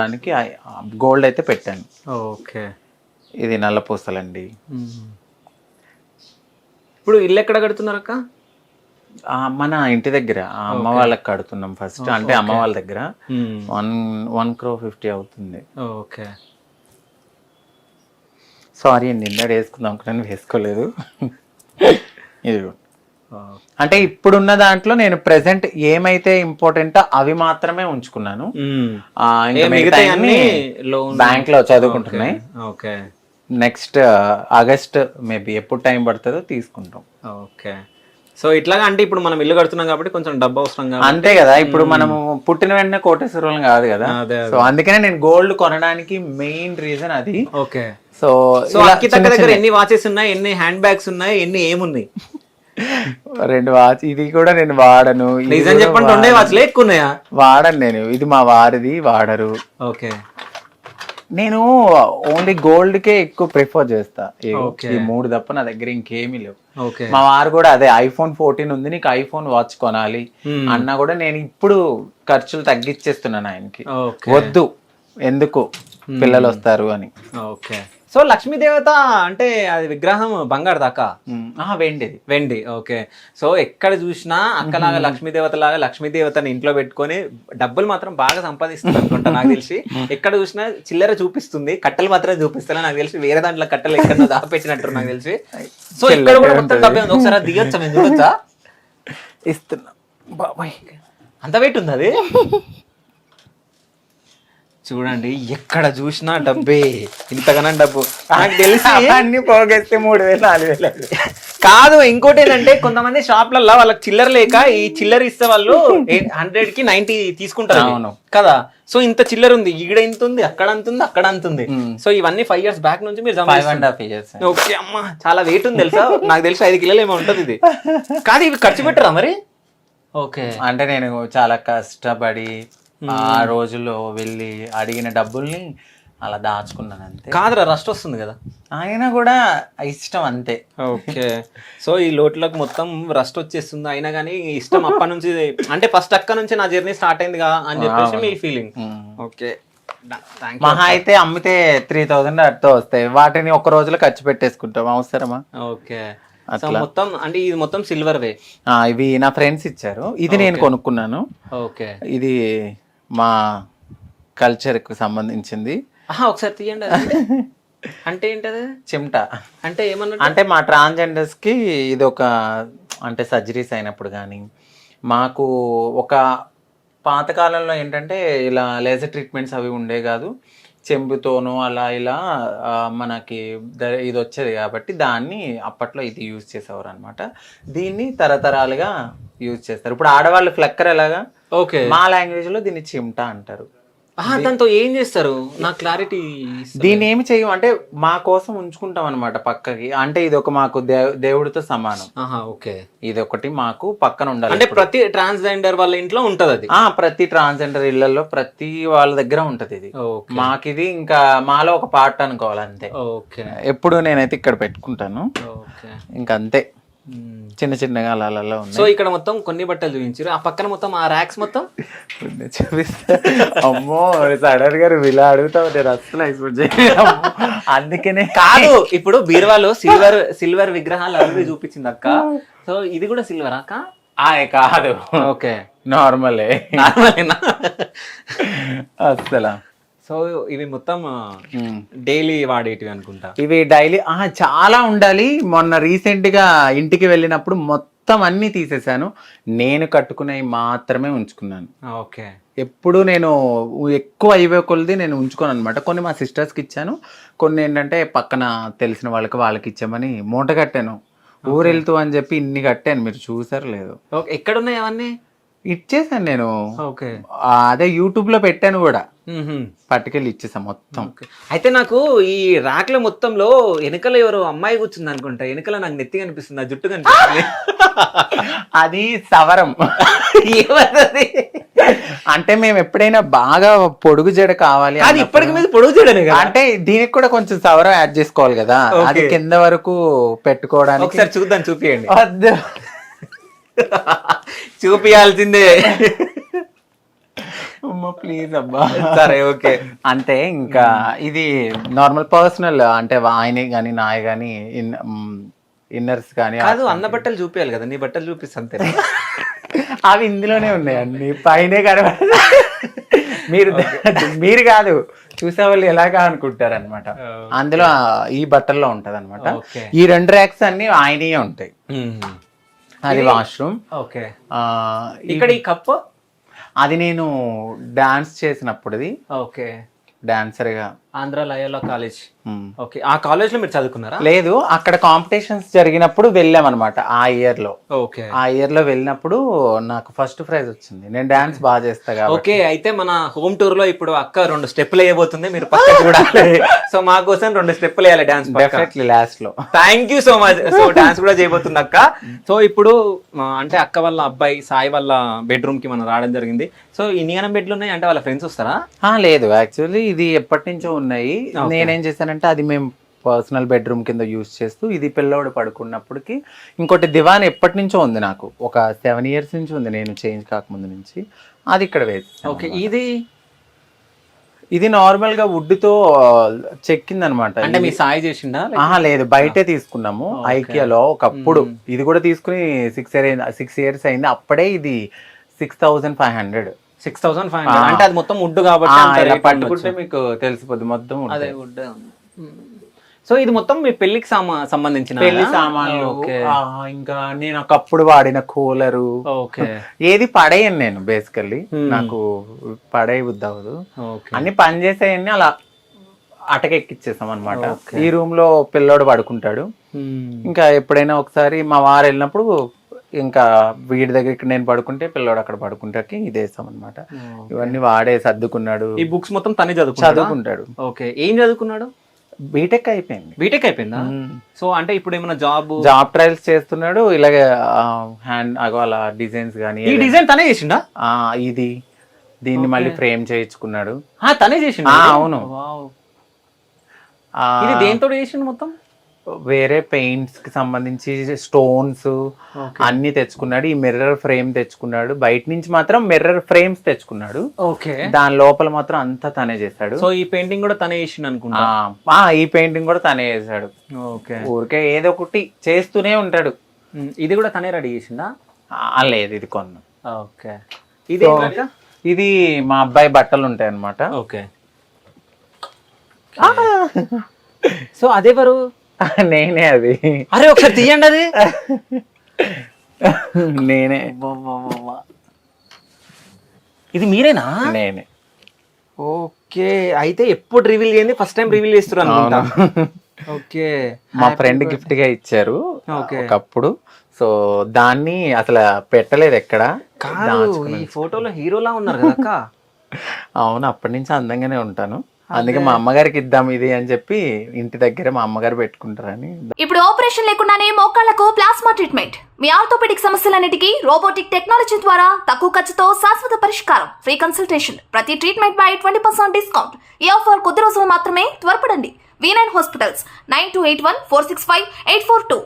దానికి గోల్డ్ అయితే పెట్టాను. ఓకే. ఇది నల్ల పూసలండి. ఇప్పుడు ఇల్లు ఎక్కడ కడుతున్నారు అక్క? మన ఇంటి దగ్గర అమ్మ వాళ్ళకి కడుతున్నాం ఫస్ట్. అంటే అమ్మ వాళ్ళ దగ్గర 1,50,00,000 అవుతుంది. ఓకే. సారీ అండి, ఇందాక వేసుకుందాం అనుకున్నాను, వేసుకోలేదు. ఇది అంటే ఇప్పుడున్న దాంట్లో నేను ప్రెసెంట్ ఏమైతే ఇంపార్టెంట్ అవి మాత్రమే ఉంచుకున్నాను. బ్యాంక్ లో చదువుకుంటున్నాయి. నెక్స్ట్ ఆగస్ట్ మేబీ ఎప్పుడు టైం పడుతుందో తీసుకుంటాం. ఓకే. సో ఇట్లాగా అంటే ఇప్పుడు మనం ఇల్లు కడుతున్నాం కాబట్టి కొంచెం డబ్బు అవసరం కదా. అంతే కదా, ఇప్పుడు మనం పుట్టిన వెంటనే కోటేశ్వరం కాదు కదా. సో అందుకనే నేను గోల్డ్ కొనడానికి మెయిన్ రీజన్ అది. ఓకే. సో అక్కితక్క దగ్గర ఎన్ని వాచెస్ ఉన్నాయి, ఎన్ని హ్యాండ్ బ్యాగ్స్ ఉన్నాయి, ఎన్ని ఏమున్నాయి? 2 వాచ్. ఇది కూడా నేను వాడను. నిజం చెప్పండి, 2 వాచ్లు ఎక్కువ ఉన్నాయా? వాడను నేను. ఇది మా వారిది, వాడరు. ఓకే. నేను ఓన్లీ గోల్డ్ కే ఎక్కువ ప్రిఫర్ చేస్తా. ఈ 3 తప్ప నా దగ్గర ఇంకేమీ లేవు. మా వారు కూడా అదే iPhone 14 ఉంది, నీకు iPhone వాచ్ కొనాలి అన్నా కూడా నేను ఇప్పుడు ఖర్చులు తగ్గించేస్తున్నాను ఆయనకి. వద్దు, ఎందుకు, పిల్లలు వస్తారు అని. ఓకే. సో లక్ష్మీ దేవత అంటే అది విగ్రహం బంగారు దాకా? వెండి. ఓకే. సో ఎక్కడ చూసినా అక్కలాగా లక్ష్మీదేవత లాగా లక్ష్మీదేవతని ఇంట్లో పెట్టుకొని డబ్బులు మాత్రం బాగా సంపాదిస్తుంది అనుకుంటా నాకు తెలిసి. ఎక్కడ చూసినా చిల్లర చూపిస్తుంది, కట్టలు మాత్రమే చూపిస్తా నాకు తెలిసి. వేరే దాంట్లో కట్టలు ఎక్కడ దాపెట్టినట్టు నాకు తెలిసి. సో ఇక్కడ కూడా మొత్తం డబ్బే ఉంది. ఒకసారి దిగొచ్చా, మేము చూడొచ్చా? ఇస్తున్నా బాబాయ్. అంత వెయిట్ ఉంది అది? చూడండి, ఎక్కడ చూసినా డబ్బే, ఇంతగానో డబ్బు. నాకు తెలిసి అన్ని పోగేస్తే 3,000 4,000 కాదు. ఇంకోటి ఏంటంటే కొంతమంది షాప్లలో వాళ్ళకి చిల్లర లేక ఈ చిల్లర ఇస్తే వాళ్ళు 100కి 90 తీసుకుంటారు కదా. సో ఇంత చిల్లర ఉంది, ఈడ ఇంత ఉంది, అక్కడ అంత ఉంది, అక్కడ అంత ఉంది. సో ఇవన్నీ 5 years బ్యాక్ నుంచి మీరు 5.5 years. ఓకే అమ్మా, చాలా వెయిట్ ఉంది తెలుసా. నాకు తెలిసి 5 కిలోలు ఏమో ఉంటుంది ఇది. కాదు, ఇవి ఖర్చు పెట్టరా మరి? ఓకే. అంటే నేను చాలా కష్టపడి ఆ రోజుల్లో వెళ్ళి అడిగిన డబ్బుల్ని అలా దాచుకున్నాను అంతే. కాదురా, రస్ట్ వస్తుంది కదా. అయినా కూడా ఇష్టం అంతే. ఓకే. సో ఈ లోట్లకు మొత్తం రస్ట్ వచ్చేస్తుంది, అయినా కానీ ఇష్టం అప్పటి నుంచి. అంటే ఫస్ట్ అక్క నుంచి నా జర్నీ స్టార్ట్ అయిందిగా అని చెప్పేసి మీ ఫీలింగ్. ఓకే. మహా అయితే అమ్మితే 3,000 అట్తో వస్తాయి, వాటిని ఒక రోజులో ఖర్చు పెట్టేసుకుంటాం, అవసరమా? ఓకే. మొత్తం అంటే ఇది మొత్తం సిల్వర్ వే. ఇవి నా ఫ్రెండ్స్ ఇచ్చారు, ఇది నేను కొనుక్కున్నాను. ఓకే. ఇది మా కల్చర్ కు సంబంధించింది. ఒకసారి తీయండి. అంటే ఏంటది? చిమ్టా అంటే ఏమన్నా అంటే మా ట్రాన్స్జెండర్స్ కి ఇది ఒక, అంటే సర్జరీస్ అయినప్పుడు కానీ మాకు ఒక పాతకాలంలో ఏంటంటే ఇలా లేజర్ ట్రీట్మెంట్స్ అవి ఉండే కాదు, చెంబుతోనూ అలా ఇలా మనకి ఇది వచ్చేది కాబట్టి దాన్ని అప్పట్లో ఇది యూజ్ చేసేవారు అనమాట. దీన్ని తరతరాలుగా యూజ్ చేస్తారు. ఇప్పుడు ఆడవాళ్ళు ఫ్లక్కర్ ఎలాగా, ఓకే, మా లాంగ్వేజ్ లో దీన్ని చిమ్టా అంటారు. దాంతో ఏం చేస్తారు నాకు క్లారిటీ. దీన్ని ఏమి చెయ్యం, అంటే మా కోసం ఉంచుకుంటాం అనమాట పక్కకి. అంటే ఇది ఒక మాకు దేవుడితో సమానం. ఓకే. ఇది ఒకటి మాకు పక్కన ఉండాలి. అంటే ప్రతి ట్రాన్స్జెండర్ వాళ్ళ ఇంట్లో ఉంటది అది. ప్రతి ట్రాన్స్జెండర్ ఇళ్లలో ప్రతి వాళ్ళ దగ్గర ఉంటది ఇది. మాకు ఇది ఇంకా మాలో ఒక పార్ట్ అనుకోవాలి అంతే. ఓకే. ఎప్పుడు నేనైతే ఇక్కడ పెట్టుకుంటాను, ఇంకా అంతే. చిన్న చిన్నగా అలా ఉంది. సో ఇక్కడ మొత్తం కొన్ని బట్టలు చూపించారు, ఆ పక్కన మొత్తం ఆ ర్యాక్స్ మొత్తం చూపిస్తా. అమ్మో సడన్ గారు ఇలా అడుగుతావు, నేను అసలు ఎక్స్పెక్ట్ చేయలేదు. అందుకనే కాదు, ఇప్పుడు బీరువాలో సిల్వర్ విగ్రహాలు అవి చూపించింది అక్క. సో ఇది కూడా సిల్వర్ అక్క? కాదు. ఓకే, నార్మలే. నార్మలేనా? అసలు సో ఇవి మొత్తం డైలీ వాడేటివి అనుకుంటా. ఇవి డైలీ చాలా ఉండాలి. మొన్న రీసెంట్ గా ఇంటికి వెళ్ళినప్పుడు మొత్తం అన్ని తీసేసాను, నేను కట్టుకునేవి మాత్రమే ఉంచుకున్నాను. ఓకే. ఎప్పుడు నేను ఎక్కువ అయ్యే కొలది నేను ఉంచుకోను అనమాట. కొన్ని మా సిస్టర్స్కి ఇచ్చాను, కొన్ని ఏంటంటే పక్కన తెలిసిన వాళ్ళకి ఇచ్చామని మూట కట్టాను. ఊరు వెళ్తూ అని చెప్పి ఇన్ని కట్టాను, మీరు చూసారు లేదు. ఎక్కడున్నాయి అవన్నీ? ఇచ్చేసాను నేను. ఓకే. అదే యూట్యూబ్ లో పెట్టాను కూడా, పట్టుకెళ్ళి ఇచ్చేసా మొత్తం. అయితే నాకు ఈ రాక్ల మొత్తంలో వెనకల ఎవరో అమ్మాయి కూర్చుంది అనుకుంటా. వెనకల నాకు నెత్తి కనిపిస్తుంది, ఆ జుట్టు కనిపిస్తుంది. అది సవరం. ఏమన్నది అంటే మేము ఎప్పుడైనా బాగా పొడుగు జడ కావాలి, అది ఇప్పటికి మీద పొడుగు జడనే కదా, అంటే దీనికి కూడా కొంచెం సవరం యాడ్ చేసుకోవాలి కదా, అది కింద వరకు పెట్టుకోవడానికి. ఒకసారి చూద్దాం, చూపియండి. వద్దు, చూపియాల్సిందే. ప్లీజ్ అబ్బా. సరే ఓకే. అంతే. ఇంకా ఇది నార్మల్ పర్సనల్, అంటే ఆయనే కానీ నాయ కానీ ఇన్నర్స్ కానీ. కాదు, అన్న బట్టలు చూపించాలి కదా, నీ బట్టలు చూపిస్తా అంతే. అవి ఇందులోనే ఉన్నాయి అన్ని, పైనే కనబడ. మీరు కాదు చూసే వాళ్ళు ఎలాగా అనుకుంటారు అనమాట. అందులో ఈ బట్టల్లో ఉంటది అనమాట. ఈ 2 ర్యాక్స్ అన్ని ఆయనయే ఉంటాయి. అది వాష్రూమ్. ఓకే. ఇక్కడ ఈ కప్ అది నేను డాన్స్ చేసినప్పుడుది. ఓకే. డాన్సర్ గా ఆంధ్ర లయోలా కాలేజ్. ఓకే. ఆ కాలేజ్ లో మీరు చదువుకున్నారా? లేదు, అక్కడ కాంపిటీషన్స్ జరిగినప్పుడు వెళ్ళాం అనమాట ఆ ఇయర్ లో. ఓకే. ఆ ఇయర్ లో వెళ్ళినప్పుడు నాకు ఫస్ట్ ప్రైజ్ వచ్చింది. నేను డాన్స్ బాగా చేస్తా కాబట్టి. ఓకే. అయితే మన హోమ్ టూర్ లో ఇప్పుడు అక్క 2 స్టెప్పులు వేయబోతుంది, మీరు పక్క చూడాలి. సో మా కోసం 2 స్టెప్పులు వేయాలి డాన్స్ డెఫినెట్లీ లాస్ట్ లో. Thank you so much. So dance కూడా చేయబోతుంది అక్క. సో ఇప్పుడు అంటే అక్క వాళ్ళ అబ్బాయి సాయి వాళ్ళ బెడ్రూమ్ కి మనం రావడం జరిగింది. సో ఇన్నిగనం బెడ్లు ఉన్నాయి అంటే వాళ్ళ ఫ్రెండ్స్ వస్తారా? లేదు, యాక్చువల్లీ ఇది ఎప్పటి నుంచో ఉన్నాయి. నేనేం చేశానంటే అది మేము పర్సనల్ బెడ్రూమ్ కింద యూజ్ చేస్తూ, ఇది పిల్లోడు పడుకున్నప్పటికి. ఇంకోటి దివాన్ ఎప్పటి నుంచో ఉంది, నాకు ఒక 7 years నుంచి ఉంది, నేను చేంజ్ కాకముందు నుంచి. అది ఇక్కడ వేసి. ఓకే. ఇది నార్మల్ గా వుడ్ తో చెక్కింది అనమాట. అంటే మీ సాయి చేసిండా? లేదు, బయటే తీసుకున్నాము ఐకియాలో ఒకప్పుడు. ఇది కూడా తీసుకుని 6 years అయింది. అప్పుడే ఇది 6,500. 6,500 అంటే అది మొత్తం వుడ్ కాబట్టి పట్టుకుంటే మీకు తెలిసిపోద్ది మొత్తం అదే వుడ్. సో ఇది మొత్తం మీ పెళ్లికి సంబంధించిన పెళ్లి సామాన్లు. ఇంకా నేను ఒకప్పుడు వాడిన కూలరు. ఓకే. ఏది పడేయను నేను బేసికల్లీ, నాకు పడే బుద్ధి అవ్వదు. అన్ని పని చేసేయన్ని అలా అటకెక్కిచ్చేసాం అనమాట. ఈ రూమ్ లో పిల్లోడు పడుకుంటాడు. ఇంకా ఎప్పుడైనా ఒకసారి మా వారు వెళ్ళినప్పుడు ఇంకా వీడి దగ్గర ఇక్కడ నేను పడుకుంటే పిల్లోడు అక్కడ పడుకుంటాకి ఇదేసాం అనమాట. ఇవన్నీ వాడే సర్దుకున్నాడు. ఈ బుక్స్ మొత్తం తనే చదువుకుంటాడు. ఓకే. ఏం చదువుకున్నాడు? బీటెక్ అయిపోయింది. బీటెక్ అయిపోయిందా? సో అంటే ఇప్పుడు ఏమైనా జాబ్ ట్రయల్స్ చేస్తున్నాడు. ఇలాగే హ్యాండ్ అలా డిజైన్స్ కానీ. ఈ డిజైన్ తనే చేసిండా? దీన్ని మళ్ళీ ఫ్రేమ్ చేయించుకున్నాడు. తనే చేసిండు? అవును. ఇది దేంతో చేసిండు మొత్తం? వేరే పెయింట్స్ కి సంబంధించి స్టోన్స్ అన్ని తెచ్చుకున్నాడు. ఈ మిర్రర్ ఫ్రేమ్ తెచ్చుకున్నాడు. బయట నుంచి మాత్రం మిర్రర్ ఫ్రేమ్స్ తెచ్చుకున్నాడు. ఓకే. దాని లోపల మాత్రం అంతా తనే చేశాడు. సో ఈ పెయింటింగ్ కూడా తనే చేసిండు అనుకుంటా. ఈ పెయింటింగ్ కూడా తనే చేశాడు. ఓకే. ఊరికే ఏదో ఒకటి చేస్తూనే ఉంటాడు. ఇది కూడా తనే రెడీ చేసిందా? లేదు, ఇది కొన్నా. ఓకే. ఇది మా అబ్బాయి బట్టలు ఉంటాయి అన్నమాట. ఓకే. సో అదెవరు? నేనే. అది అరే ఒకసారి తీయండి. అది నేనే. ఇది మీరేనా? నేనే. ఓకే. అయితే ఎప్పుడు రివీల్ చేయండి, ఫస్ట్ టైం రివీల్ చేస్తున్నారు. ఓకే. మా ఫ్రెండ్ గిఫ్ట్ గా ఇచ్చారు ఒకప్పుడు. సో దాన్ని అసలు పెట్టలేదు ఎక్కడ. ఈ ఫోటోలో హీరోలా ఉన్నారు కదా. అవును, అప్పటి నుంచి అందంగానే ఉంటాను. అందుకే మా అమ్మగారికి ఇద్దాం ఇది అని చెప్పి ఇంటి దగ్గర మా అమ్మగారు పెట్టుకుంటారని. ఇప్పుడు ఆపరేషన్ లేకుండానే మోకాళ్లకు ప్లాస్మా ట్రీట్మెంట్. మీ ఆర్థోపెడిక్ సమస్యలన్నిటికీ రోబోటిక్ టెక్నాలజీ ద్వారా తక్కువ ఖర్చుతో శాశ్వత పరిష్కారం. Free consultation. ప్రతి ట్రీట్మెంట్ పై 20% డిస్కౌంట్. ఈ ఆఫర్ కొద్ది రోజులు మాత్రమే. త్వరపడండి. V9 hospitals 9281465842.